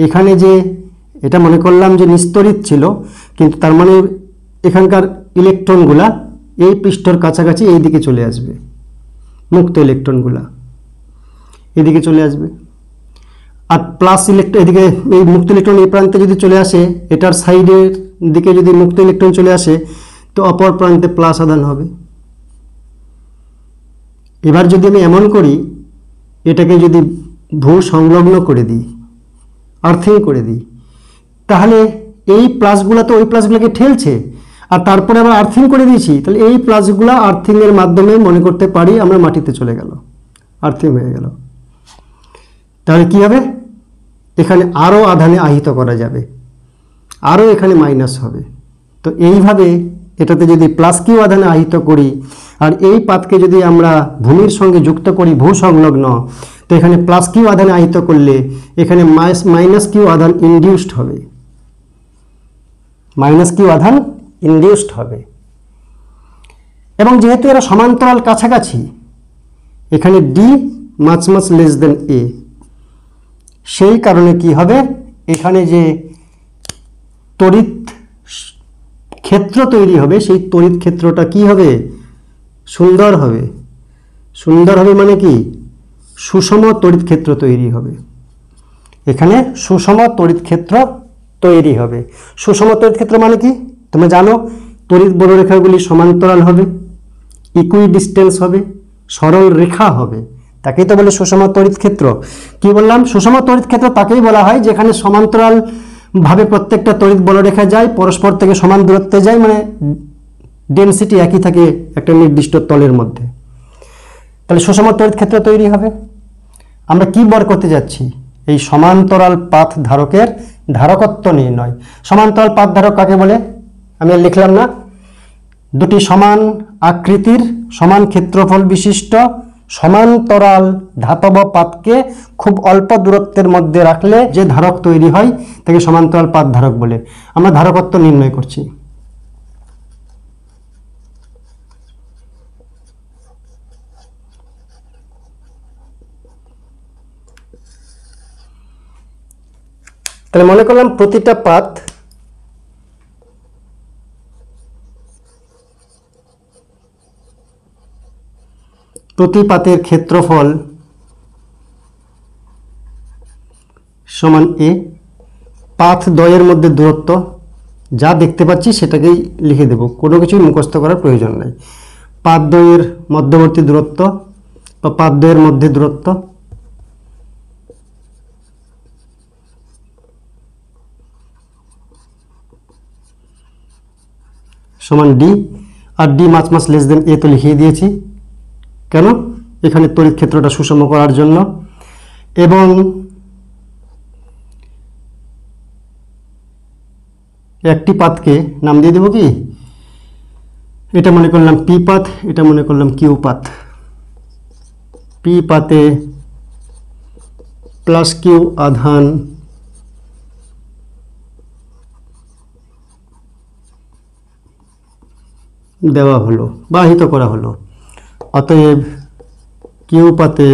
এখানে যে এটা মনে করলাম যে নিস্তরিত ছিল, কিন্তু তার মানে এখানকার ইলেকট্রনগুলা এই পৃষ্ঠর কাছাকাছি এই দিকে চলে আসবে, মুক্ত ইলেকট্রনগুলা এদিকে চলে আসবে। আর প্লাস ইলেকট্রন এদিকে, এই মুক্ত ইলেকট্রন এই প্রান্তে যদি চলে আসে, এটার সাইডের দিকে যদি মুক্ত ইলেকট্রন চলে আসে, তো অপর প্রান্তে প্লাস আধান হবে। এবার যদি আমি এমন করি, এটাকে যদি ভূ সংলগ্ন করে দিই, আর্থিং করে দিই, তাহলে এই প্লাসগুলা তো ওই প্লাসগুলোকে ঠেলছে, আর তারপরে আবার আর্থিং করে দিয়েছি, তাহলে এই প্লাসগুলা আর্থিংয়ের মাধ্যমে মনে করতে পারি আমরা মাটিতে চলে গেল, আর্থিং হয়ে গেল। তাহলে কি হবে? এখানে আরও আধানে আহিত করা যাবে, আরও এখানে মাইনাস হবে। তো এইভাবে এটাতে যদি প্লাস কিউ আধানে আহিত করি আর এই পাতকে যদি আমরা ভূমির সঙ্গে যুক্ত করি ভূ সংলগ্ন, তো এখানে প্লাস কিউ আধানে আহিত করলে এখানে মাইনাস কিউ আধান ইনডিউসড হবে, মাইনাস কিউ আধান ইনডিউসড হবে। এবং যেহেতু এরা সমান্তরাল কাছাকাছি, এখানে D much much less than A, সেই কারণে কি হবে, এখানে যে তড়িৎ ক্ষেত্র তৈরি হবে সেই তড়িৎ ক্ষেত্রটা কি হবে, সুন্দর হবে। সুন্দর হবে মানে কি, সুষম তড়িৎ ক্ষেত্র তৈরি হবে। এখানে সুষম তড়িৎ ক্ষেত্র তৈরি হবে। সুষম তড়িৎ ক্ষেত্র মানে কি তোমরা জানো, তড়িৎ বলরেখাগুলি সমান্তরাল হবে, ইকুই ডিস্টেন্স হবে, সরল রেখা হবে, তাকেই তো বলে সুষম তড়িৎ ক্ষেত্র। কি বললাম, সুষম তড়িৎ ক্ষেত্র তাকেই বলা হয় যেখানে সমান্তরাল ভাবে প্রত্যেকটা তড়িৎ বলরেখা যায়, পরস্পর থেকে সমান দূরত্বে যায়, মানে ডেনসিটি একই থাকে একটা নির্দিষ্ট তলের মধ্যে, তাহলে সুষম তড়িৎ ক্ষেত্র তৈরি হবে। আমরা কি বার করতে যাচ্ছি, এই সমান্তরাল পাথ ধারকের ধারকত্ব নির্ণয়। সমান্তরাল পাথ ধারক কাকে বলে আমি আর লিখলাম না, দুটি সমান আকৃতির সমান ক্ষেত্রফল বিশিষ্ট সমান্তরাল ধাতব পাতকে খুব অল্প দূরত্বের মধ্যে রাখলে যে ধারক তৈরি হয় তাকে সমান্তরাল পাত ধারক বলে। আমরা ধারকত্ব নির্ণয় করছি। তাহলে মনে করলাম প্রতিটা পাত প্রতি পাতের ক্ষেত্রফল সমান এ, পাথ দ্বয়ের মধ্যে দূরত্ব যা দেখতে পাচ্ছি সেটাকেই লিখে দেব, কোনো কিছুই মুখস্থ করার প্রয়োজন নেই। পাত দ্বয়ের মধ্যবর্তী দূরত্ব বা পাত দ্বয়ের মধ্যে দূরত্ব সমান ডি, আর D much much less than A তো লিখিয়ে দিয়েছি। কেন, এখানে তড়িৎ ক্ষেত্রটা সুষম করার জন্য। এবং একটি পাতকে নাম দিয়ে দেব কি, এটা মনে করলাম পি পাত, এটা মনে করলাম কিউ পাত। পি পাতে প্লাস কিউ আধান দেওয়া হলো, বাহিত করা হলো, অতএব কিউ পাতে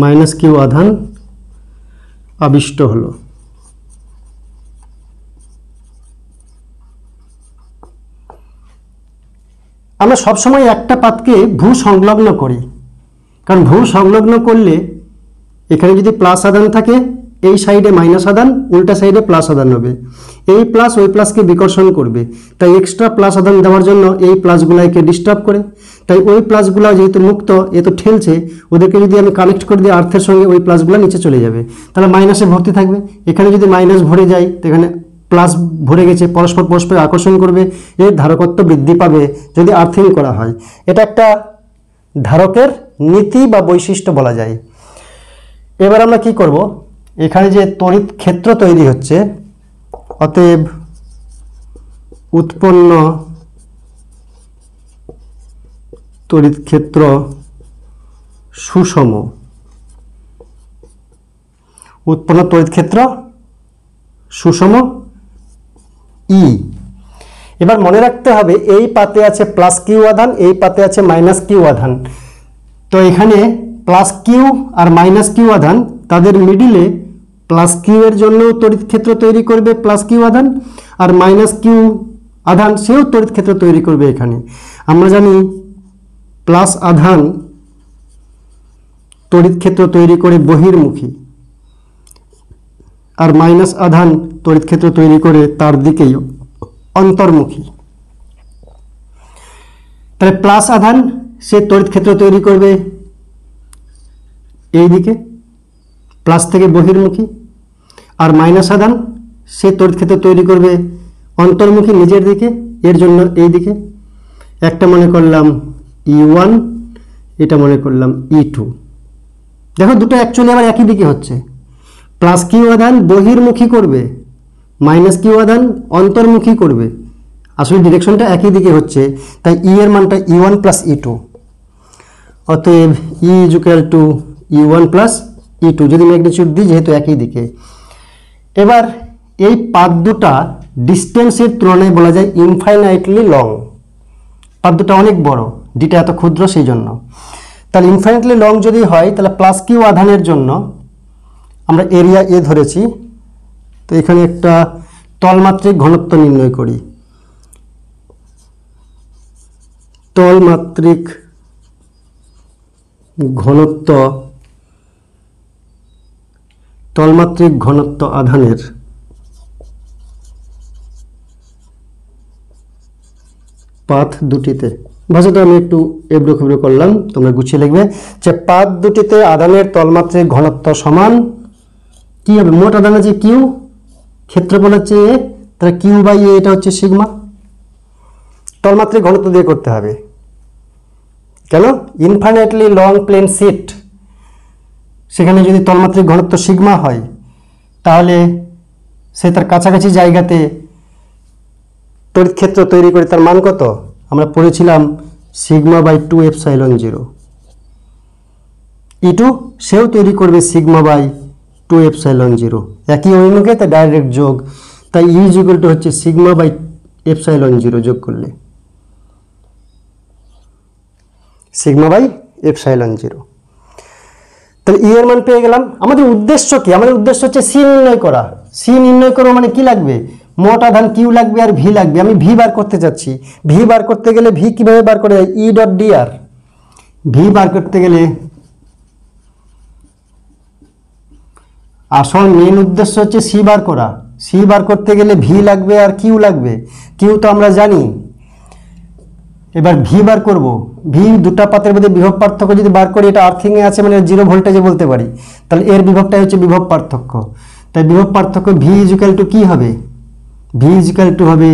মাইনাস কিউ আধান আবিষ্ট হলো। আমরা সবসময় একটা পাতকে ভূ সংলগ্ন করি, কারণ ভূ সংলগ্ন করলে এখানে যদি প্লাস আধান থাকে এই সাইডে মাইনাস আধান, উল্টা সাইডে প্লাস আধান হবে, এই প্লাস ওই প্লাসকে বিকর্ষণ করবে, তাই এক্সট্রা প্লাস আধান দেওয়ার জন্য এই প্লাসগুলাকে ডিস্টার্ব করে, তাই ওই প্লাসগুলা যেহেতু মুক্ত এ তো ঠেলছে, ওদেরকে যদি আমি কানেক্ট করে দিই আর্থের সঙ্গে ওই প্লাসগুলো নিচে চলে যাবে, তাহলে মাইনাসে ভর্তি থাকবে। এখানে যদি মাইনাস ভরে যায় তো এখানে প্লাস ভরে গেছে, পরস্পর পরস্পর আকর্ষণ করবে, এর ধারকত্ব বৃদ্ধি পাবে যদি আর্থিং করা হয়। এটা একটা ধারকের নীতি বা বৈশিষ্ট্য বলা যায়। এবার আমরা কি করব, এখানে যে তড়িৎ ক্ষেত্র তৈরি হচ্ছে, অতএব উৎপন্ন তড়িৎ ক্ষেত্র সুষম, উৎপন্ন তড়িৎ ক্ষেত্র সুষম ই। এবার মনে রাখতে হবে এই পাতে আছে প্লাস কিউ আধান, এই পাতে আছে মাইনাস কিউ আধান, তো এখানে plus Q R minus Q আধান তাদের মিডিলে প্লাস কিউ এর জন্য তড়িৎ ক্ষেত্র তৈরি করবে প্লাস কিউ আধান, আর মাইনাস কিউ আধান সেও তড়িৎ ক্ষেত্র তৈরি করবে। এখানে আমরা জানি প্লাস আধান তড়িৎ ক্ষেত্র তৈরি করে বহির্মুখী, আর মাইনাস আধান তড়িৎ ক্ষেত্র তৈরি করে তার দিকেই অন্তর্মুখী। তাহলে প্লাস আধান সে তড়িৎ ক্ষেত্র তৈরি করবে এই দিকে প্লাস থেকে বহির্মুখী, আর মাইনাস আধান সে তড়িৎ ক্ষেত্র তৈরি করবে অন্তর্মুখী নিজের দিকে, এর জন্য এই দিকে। একটা মনে করলাম E1, এটা মনে করলাম E2। দেখো দুটো অ্যাকচুয়ালি আবার একই দিকে হচ্ছে, প্লাস কিউ আধান বহির্মুখী করবে, মাইনাস কিউ আধান অন্তর্মুখী করবে। আসলে ডিরেকশনটা একই দিকে হচ্ছে, তাই ই এর মানটা E1 প্লাস E2। অতএব E is equal two E1 plus E2 যদি ম্যাগনিটিউড দিই, যেহেতু একই দিকে। এবার এই পাথ দুটা ডিস্টেন্সের তুলনায় বলা যায় ইনফাইনাইটলি লং। পাথ দুটা অনেক বড়, ডিটা এত ক্ষুদ্র, সেই জন্য। তাহলে ইনফাইনাইটলি লং যদি হয়, তাহলে প্লাস কিউ আধানের জন্য আমরা এরিয়া এ ধরেছি। তো এখানে একটা তলমাত্রিক ঘনত্ব নির্ণয় করি। তলমাত্রিক ঘনত্ব আধানের পাথ দুটিতে, ভাষাটা আমি একটু এবড়ো খেবড়ো করলাম, তোমরা গুছিয়ে লিখবে যে পাথ দুটিতে আধানের তলমাত্রিক ঘনত্ব সমান কি হবে? মোট আধান আছে কিউ, ক্ষেত্রফল হচ্ছে এ, তাহলে কিউ বাই এ, এটা হচ্ছে সিগমা। তলমাত্রিক ঘনত্ব দিয়ে করতে হবে। কেন? ইনফাইনাইটলি লং প্লেন শিট, সেখানে যদি তলমাত্রিক ঘনত্ব সিগমা হয়, তাহলে সে তার কাছাকাছি জায়গাতে তড়িৎ ক্ষেত্র তৈরি করে তার মান কত? আমরা পড়েছিলাম সিগমা বাই 2 এপসাইলন 0। E2 সেও তৈরি করবে সিগমা বাই 2 এপসাইলন 0, একই অভিমুখে, তাই ডাইরেক্ট যোগ। তাই E ইজ ইকুয়াল টু হচ্ছে সিগমা বাই এপসাইলন 0 যোগ করলে সিগমা বাই এপসাইলন 0। তাহলে E এর মান পেয়ে গেলাম। আমাদের উদ্দেশ্য কি? আমাদের উদ্দেশ্য হচ্ছে সি নির্ণয় করা। সি নির্ণয় করবো মানে কি লাগবে? মোট আধান কিউ লাগবে আর ভি লাগবে। আমি ভি বার করতে চাচ্ছি। ভি বার করতে গেলে ভি কিভাবে বার করে? ই ডট ডি আর। ভি বার করতে গেলে আসল মেন উদ্দেশ্য হচ্ছে সি বার করা। সি বার করতে গেলে ভি লাগবে আর কিউ লাগবে। কিউ তো আমরা জানি। এবার ভি বার করব। ভি দুটা পাতের মধ্যে বিভব পার্থক্য যদি বার করি, এটা আর্থিংয়ে আছে মানে 0 ভোল্টেজে বলতে পারি, তাহলে এর বিভবটাই হচ্ছে বিভব পার্থক্য। তাই বিভব পার্থক্য ভি ইজ ইকুয়াল টু কি হবে? ভি ইজ ইকুয়াল টু হবে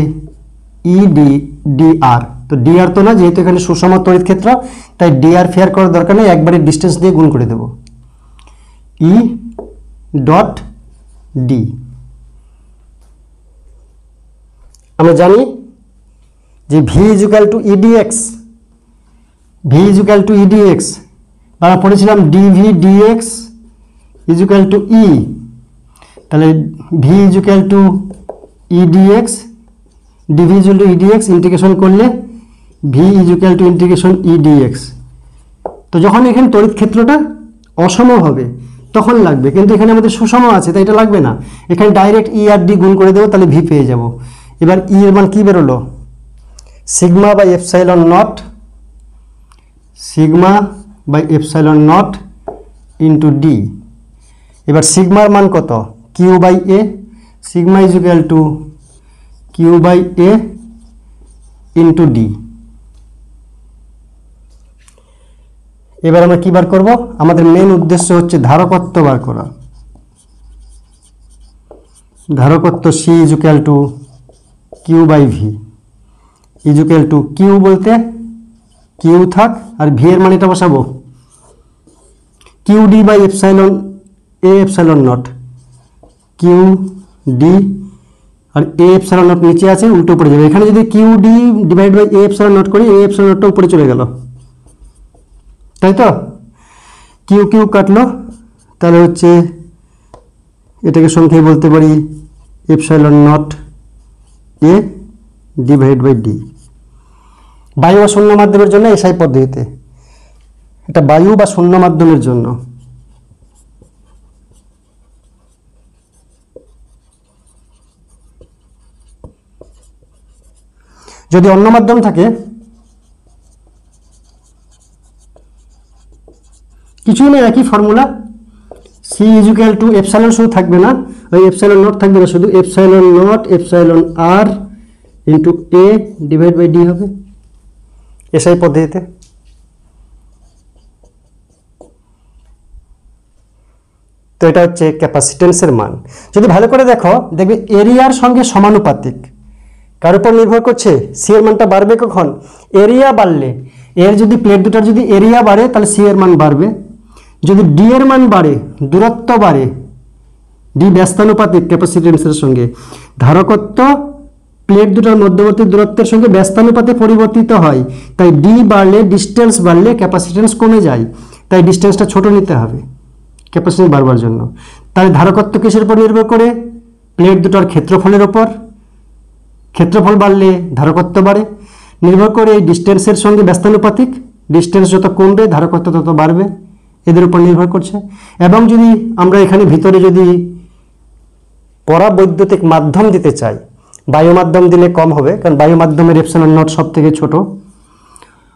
ই ডি ডি আর। তো ডি আর তো না, যেহেতু এখানে সুষম তড়িৎ ক্ষেত্র, তাই ডি আর ফেয়ার করার দরকার নেই, একবারে ডিস্টেন্স দিয়ে গুণ করে দেব। E dot D. আমরা জানি যে V is equal to EDX. V is equal to EDX, আমরা পড়েছিলাম DV DX is equal to E. তাহলে V is equal to EDX, DV is equal to EDX, integration করলে V is equal to integration EDX. তো যখন এখানে তড়িৎ ক্ষেত্রটা অসম হবে তখন লাগবে, কিন্তু এখানে আমাদের সুষম আছে, তাই এটা লাগবে না। এখানে ডাইরেক্ট ই আর ডি গুণ করে দেবো, তাহলে ভি পেয়ে যাব। এবার ই এর মান কি বেরোলো? Sigma by epsilon naught, sigma by epsilon naught into d. এবার সিগমার মান কত? Q by A. Sigma is equal to Q by A into d. এবার আমরা কি বার করব? আমাদের মেন উদ্দেশ্য হচ্ছে ধারকত্ব বার করা। ধারকত্ব C is equal to Q by V is equal to Q বলতে কিউ থাক, আর ভি এর মান এটা বসাবো Q D by epsilon A epsilon nought. Q D আর এ এপসাইলন নট নিচে আছে, উল্টো পড়ে যাবে। এখানে যদি Q D divide by A epsilon nought করি, এ এপসাইলন নটটা উপরে চলে গেল, তাই তো? কিউ কিউ কাটলো, তাহলে হচ্ছে এটাকে সংখ্যায় বলতে পারি epsilon naught A divide by d. বায়ু বা শূন্য মাধ্যমের জন্য এসআই পদ্ধতিতে, এটা বায়ু বা শূন্য মাধ্যমের জন্য। যদি অন্য মাধ্যম থাকে কিছুই না, একই formula. C is equal to epsilon শুধু থাকবে না, ওই এপসাইলন নট থাকবে না, শুধু epsilon naught epsilon r into A divide by d হবে এসআই পদ্ধতিতে। তো এটা হচ্ছে ক্যাপাসিটেন্সের মান। যদি ভালো করে দেখো, দেখবে এরিয়ার সঙ্গে সমানুপাতিক। কার উপর নির্ভর করছে? সি এর মানটা বাড়বে কখন? এরিয়া বাড়লে। এর যদি প্লেট দুটার যদি এরিয়া বাড়ে, তাহলে সি এর মান বাড়বে। যদি ডি এর মান বাড়ে, দূরত্ব বাড়ে, ডি ব্যস্তানুপাতিক ক্যাপাসিটেন্সের সঙ্গে। ধারকত্ব প্লেট দুটার মধ্যবর্তী দূরত্বের সঙ্গে ব্যস্তানুপাতে পরিবর্তিত হয়, তাই ডি বাড়লে, ডিস্টেন্স বাড়লে ক্যাপাসিটেন্স কমে যায়, তাই ডিস্টেন্সটা ছোট নিতে হবে ক্যাপাসিটেন্স বাড়বার জন্য। তাই ধারকত্ব কিসের উপর নির্ভর করে? প্লেট দুটার ক্ষেত্রফলের ওপর। ক্ষেত্রফল বাড়লে ধারকত্ব বাড়ে, নির্ভর করে এই ডিস্টেন্সের সঙ্গে ব্যস্তানুপাতিক। ডিস্টেন্স যত কমবে ধারকত্ব তত বাড়বে, এদের উপর নির্ভর করছে। এবং যদি আমরা এখানে ভিতরে যদি পরাবৈদ্যুতিক মাধ্যম দিতে চাই, বায়ু মাধ্যম দিলে কম হবে, কারণ বায়ু মাধ্যমের এপসাইলন নট সব থেকে ছোট।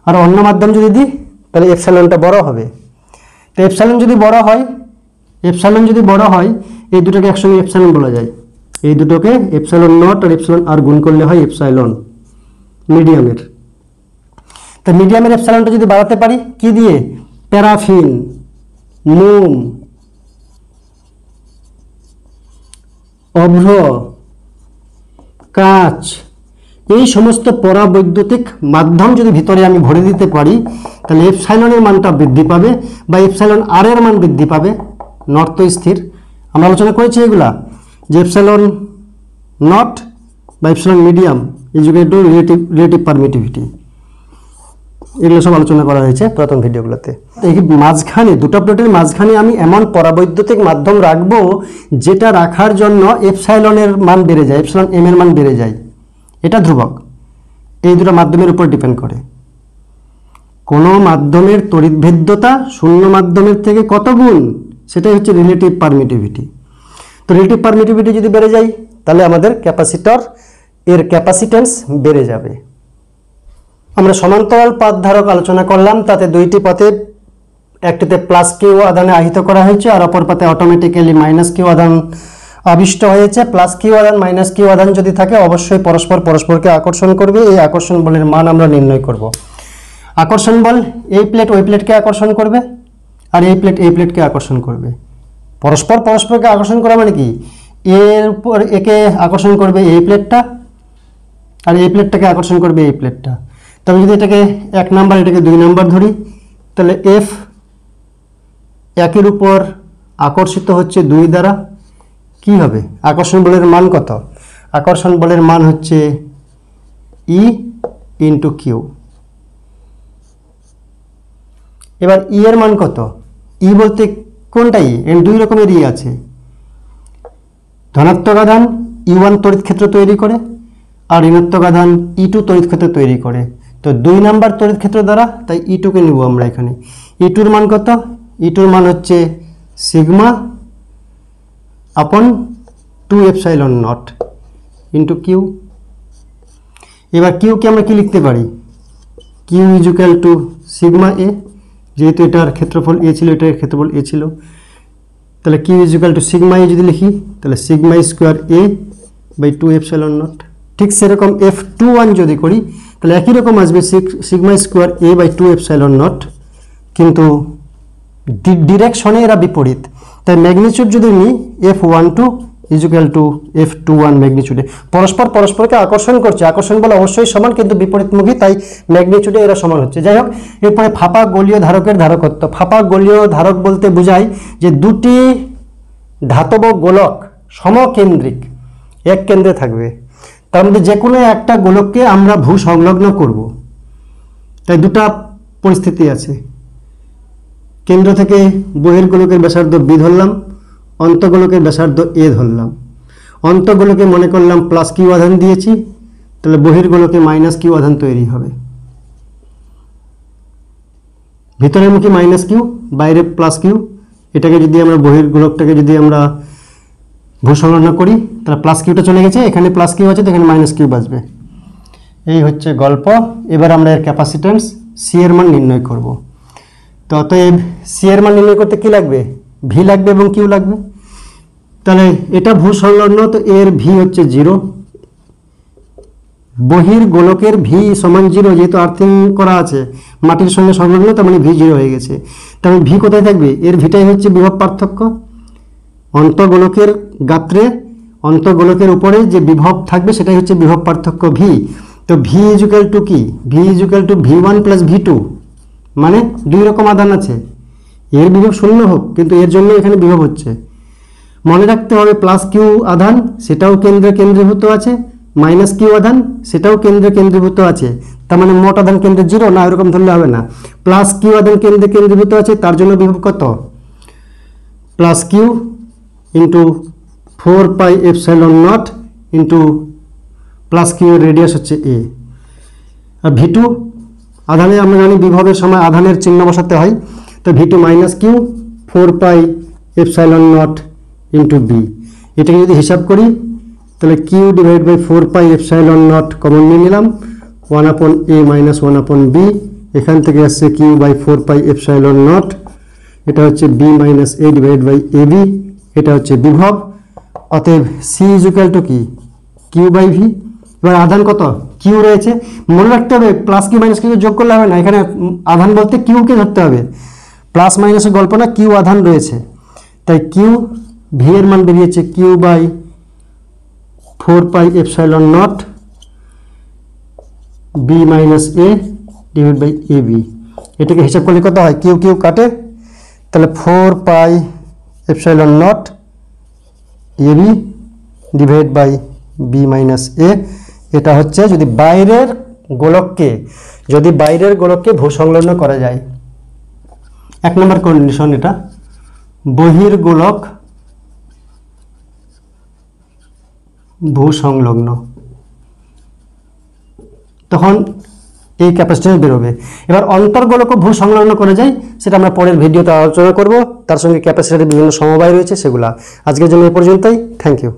আর অন্য মাধ্যম যদি দিই তাহলে এপসাইলনটা বড় হবে। তো এপসাইলন যদি বড় হয় এই দুটোকে একসঙ্গে এপসাইলন বলা যায়। এই দুটোকে এপসাইলন নট আর এপসাইলন আর গুণ করলে হয় এপসাইলন মিডিয়ামের। তো মিডিয়ামের এপসাইলনটা যদি বাড়াতে পারি কি দিয়ে? প্যারাফিন, মোম, অভ্র, কাঁচ, এই সমস্ত পরাবৈদ্যুতিক মাধ্যম যদি ভিতরে আমি ভরে দিতে পারি তাহলে এপসাইলনের মানটা বৃদ্ধি পাবে, বা এপসাইলন আর এর মান বৃদ্ধি পাবে। নট তো স্থির, আমরা আলোচনা করেছি এগুলা, যে এপসাইলন নট বা epsilon medium is equal two relative permittivity, এগুলো সব আলোচনা করা হয়েছে প্রথম ভিডিওগুলোতে। এই মাঝখানে দুটো প্লেটের মাঝখানে আমি এমন পরাবৈদ্যুতিক মাধ্যম রাখবো যেটা রাখার জন্য এপসাইলনের মান বেড়ে যায়, এপসাইলন এম এর মান বেড়ে যায়, এটা ধ্রুবক। এই দুটো মাধ্যমের উপর ডিপেন্ড করে। কোনো মাধ্যমের তড়িৎভেদ্যতা শূন্য মাধ্যমের থেকে কত গুণ, সেটাই হচ্ছে রিলেটিভ পারমিটিভিটি। তো রিলেটিভ পারমিটিভিটি যদি বেড়ে যায় তাহলে আমাদের ক্যাপাসিটর এর ক্যাপাসিটেন্স বেড়ে যাবে। আমরা সমান্তরাল পাত ধারক আলোচনা করলাম, তাতে দুইটি পথে একটিতে প্লাস কিউ আধানে আহিত করা হয়েছে আর অপর পাতে অটোমেটিক্যালি মাইনাস কিউ আধান আবিষ্ট হয়েছে। প্লাস কিউ আধান মাইনাস কিউ আধান যদি থাকে অবশ্যই পরস্পরকে আকর্ষণ করবে। এই আকর্ষণ বলের মান আমরা নির্ণয় করব। আকর্ষণ বল এই প্লেট ওই প্লেটকে আকর্ষণ করবে আর এই প্লেট এই প্লেটকে আকর্ষণ করবে। পরস্পরকে আকর্ষণ করা মানে কি? এর উপর একে আকর্ষণ করবে এই প্লেটটা আর এই প্লেটটাকে আকর্ষণ করবে এই প্লেটটা। তবে যদি এটাকে 1 নাম্বার এটাকে 2 নাম্বার ধরি তাহলে এফ একের উপর আকর্ষিত হচ্ছে 2 দ্বারা, কি হবে? আকর্ষণ বলের মান কত? আকর্ষণ বলের মান হচ্ছে ই ইন্টু কিউ। এবার ই এর মান কত? ই বলতে কোনটা ই? এর 2 রকমের ই আছে। ধনাত্মক আধান E1 তড়িৎ ক্ষেত্র তৈরি করে আর ঋণাত্মক আধান E2 তড়িৎ ক্ষেত্র তৈরি করে। তো 2 নাম্বার তড়িৎ ক্ষেত্র দ্বারা, তাই E2 কে নিব আমরা এখানে। E2 এর মান কত? E2 এর মান হচ্ছে sigma upon 2 epsilon naught into Q. এবার কিউ কে আমরা কি লিখতে পারি? Q is equal to sigma A, যেহেতু এটার ক্ষেত্রফল এ ছিল, এটার ক্ষেত্রফল এ ছিল, তাহলে Q is equal to sigma A যদি লিখি তাহলে sigma square A by 2 epsilon naught. ঠিক সেরকম F21 যদি করি তাহলে একই রকম আসবে sigma square A by 2 epsilon naught, কিন্তু ডিরেকশনে এরা বিপরীত। তাই ম্যাগনিচিউড যদি নিই F12 is equal two F21 ম্যাগনিচিউডে। পরস্পরকে আকর্ষণ করছে, আকর্ষণ বলে অবশ্যই সমান কিন্তু বিপরীতমুখী, তাই ম্যাগনিচিউডে এরা সমান হচ্ছে। যাই হোক, এরপরে ফাঁপা গোলীয় ধারকের ধারকত্ব। ফাঁপা গোলীয় ধারক বলতে বোঝায় যে দুটি ধাতব গোলক সমকেন্দ্রিক, এক কেন্দ্রে থাকবে, তার মধ্যে যে কোনো একটা গোলককে আমরা ভূ সংলগ্ন করব। তাই দুটা পরিস্থিতি আছে। কেন্দ্র থেকে বহির্গোলকের ব্যাসার্ধ বি ধরলাম, অন্তঃগোলকের ব্যাসার্ধ এ ধরলাম। অন্তঃগোলকে মনে করলাম প্লাস কিউ আধান দিয়েছি, তাহলে বহির্গোলকে মাইনাস কিউ আধান তৈরি হবে। ভিতরের মুখে মাইনাস কিউ, বাইরে প্লাস কিউ। এটাকে যদি আমরা বহির্গোলকটাকে যদি আমরা ভূসংলগ্ন করি তাহলে প্লাস কিউটা চলে গেছে, এখানে প্লাস কিউ আছে তো এখানে মাইনাস কিউ বাঁচবে। এই হচ্ছে গল্প। এবার আমরা এর ক্যাপাসিট্যান্স সি এর মান নির্ণয় করব। তো অতএব সি এর মান নির্ণয় করতে কি লাগবে? ভি লাগবে এবং কিউ লাগবে। তাহলে এটা ভূসংলগ্ন, তো এর ভি হচ্ছে 0, বহির্গোলকের ভি সমান 0, যেহেতু আর্থিং করা আছে মাটির সঙ্গে সংলগ্ন, তার মানে ভি 0 হয়ে গেছে। তাহলে ভি কোথায় থাকবে? এর ভিটাই হচ্ছে বিভব পার্থক্য। অন্তঃগোলকের গাত্রে অন্তঃগোলকের উপরে যে বিভব থাকবে সেটাই হচ্ছে বিভব পার্থক্য ভি। তো ভি ইজ ইকুয়াল টু কি? V is equal two V1 plus V2, মানে 2 রকম আধান আছে। এর বিভব 0 হোক কিন্তু এর জন্য এখানে বিভব হচ্ছে মনে রাখতে হবে প্লাস কিউ আধান সেটাও কেন্দ্রে কেন্দ্রীভূত আছে, মাইনাস কিউ আধান সেটাও কেন্দ্রে কেন্দ্রীভূত আছে। তার মানে মোট আধান কেন্দ্রে 0 না, এরকম ধরলে হবে না। প্লাস কিউ আধান কেন্দ্রে কেন্দ্রীভূত আছে, তার জন্য বিভব কত? Plus Q into 4πε0 into plus Q এর রেডিয়াস হচ্ছে এ। আর ভি2 আধানে আমরা জানি বিভবের সময় আধানের চিহ্ন বসাতে হয়, তো V two minus Q 4πε0 into B. এটাকে যদি হিসাব করি তাহলে কিউ ডিভাইড বাই 4πε0 কমন নিয়ে নিলাম, 1/a মাইনাস 1/b, এখান থেকে আসছে কিউ বাই 4πε0, এটা হচ্ছে B minus A divide by A B, এটা হচ্ছে বিভব। অতএব সি ইজ ইকুয়াল টু কি? Q by V. এবার আধান কত? কিউ রয়েছে, মনে রাখতে হবে প্লাস কিউ মাইনাস কিউ যোগ করলে হবে না, এখানে আধান বলতে কিউকে ধরতে হবে, প্লাস মাইনাসের গল্প না, কিউ আধান রয়েছে। তাই কিউ ভি এর মান বেরিয়েছে Q by 4πε0 B minus A divide by A B. এটাকে হিসাব করলে কত হয়? কিউ কিউ কাটে, তাহলে 4πε0 A B divide by B minus A. এটা হচ্ছে যদি বাইরের গোলককে ভূসংলগ্ন করা যায়। 1 নম্বর কন্ডিশন এটা, বহির্গোলক ভূসংলগ্ন, তখন এই ক্যাপাসিট্যান্স বেরোবে। এবার অন্তর্গোলক ভূসংলগ্ন করা যায়, সেটা আমরা পরের ভিডিওতে আলোচনা করব, তার সঙ্গে ক্যাপাসিটরের বিভিন্ন সমবায় রয়েছে সেগুলা। আজকের জন্য এই পর্যন্তই, থ্যাংক ইউ।